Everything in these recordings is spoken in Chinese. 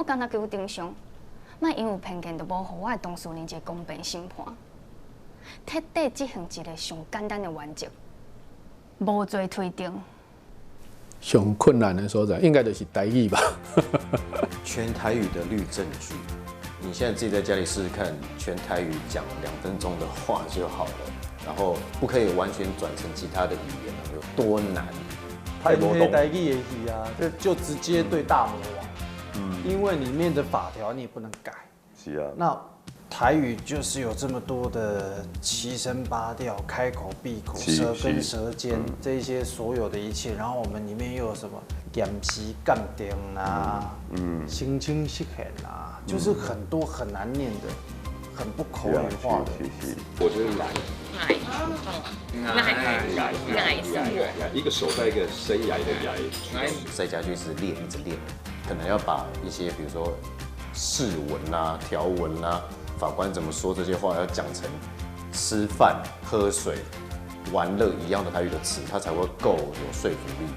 我敢若叫顶上，莫因为偏见，就无互我的同事人一个公平审判。彻底执行一个上简单的原则，无罪推定。上困难的所在应该就是台语吧。全台语的律政剧，你现在自己在家里试试看，全台语讲2分钟的话就好了，然后不可以完全转成其他的语言，有多难？太多台语的戏啊，就直接对大魔王。因为里面的法条你也不能改。是啊。那台语就是有这么多的七声八调、开口闭口、舌根舌尖这一些所有的一切，然后我们里面又有什么咸时干定啊，心清细很啊，就是很多很难念的、很不口语化的。我觉得奶，一个手在一个生涯的涯。在家就是练，一直练，可能要把一些比如说释文啊、条文啊。法官怎么说这些话，要讲成吃饭、喝水、玩乐一样的台语的词，它才会够有说服力。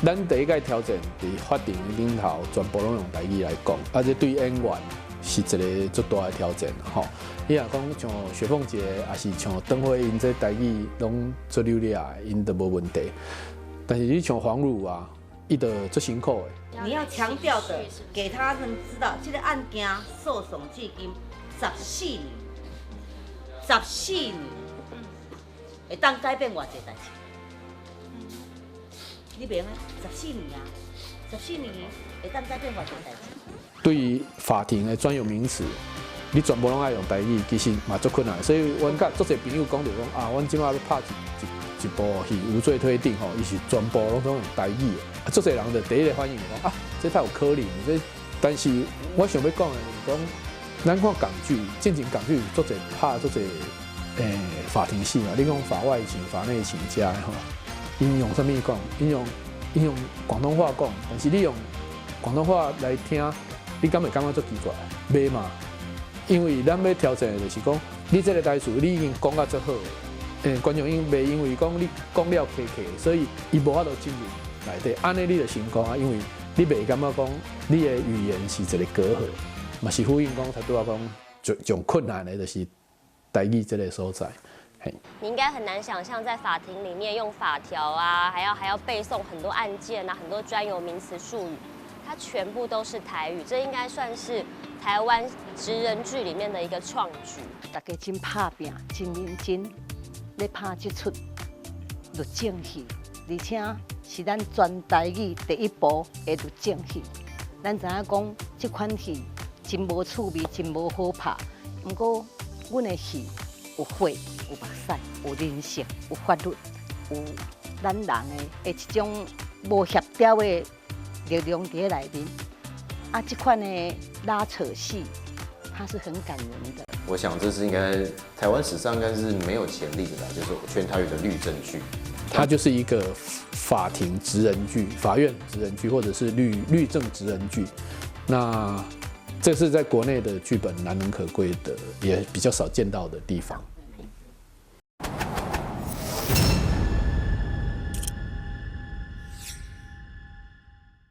咱第一个挑战，伫法庭顶头全部拢用台语来讲，而且对演员是一个最大的挑战吼。你若讲像雪凤姐，也是像邓惠因这台语拢做流利啊，因都无问题。但是你像黄汝啊，伊就最辛苦的。你要强调的，给他们知道，这个案件诉讼至今。14年，14年，会当改变偌济代志。你明啊？14年啊，14年会当改变偌济代志。对于法庭的专有名词，你全部拢爱用台语，其实嘛足困难。所以，阮甲足侪朋友讲着讲啊，阮即马要拍一部戏无罪推定吼，伊是全部拢用台语的。足侪人就第一个反应讲啊，这太有可能。但是我想要讲的是讲。咱看港剧，进前港剧做者拍做者法庭戏嘛，你讲法外情、法内情加吼，应用什么讲？应用广东话讲，但是你用广东话来听，你敢会感觉足奇怪？袂嘛？因为咱要挑战的就是讲，你这个台词你已经讲到足好，观众袂因为讲你讲了客客，所以伊无法度进入内底，安尼你就成功啊，因为你袂感觉讲你的语言是一个隔阂。嘛是呼应讲，才对我讲最困难的就是台语这个所在。你应该很难想象，在法庭里面用法条啊，还要背诵很多案件啊，很多专有名词术语，它全部都是台语，这应该算是台湾职人剧里面的一个创举。大家真拍拼，真认真，咧拍这出律政戏，而且是咱全台语第一部的律政戏。咱知影讲这款戏。真无趣味，真无好拍。不过，阮的戏有血、有目屎、有人性、有法律、有咱人的一种无协调的力量在内面。啊，这款的拉扯戏，它是很感人的。我想这是应该台湾史上应该是没有前例的啦，就是全台语的律政剧。它就是一个法庭职人剧、法院职人剧，或者是律政职人剧。那这是在国内的剧本难能可贵的，也比较少见到的地方。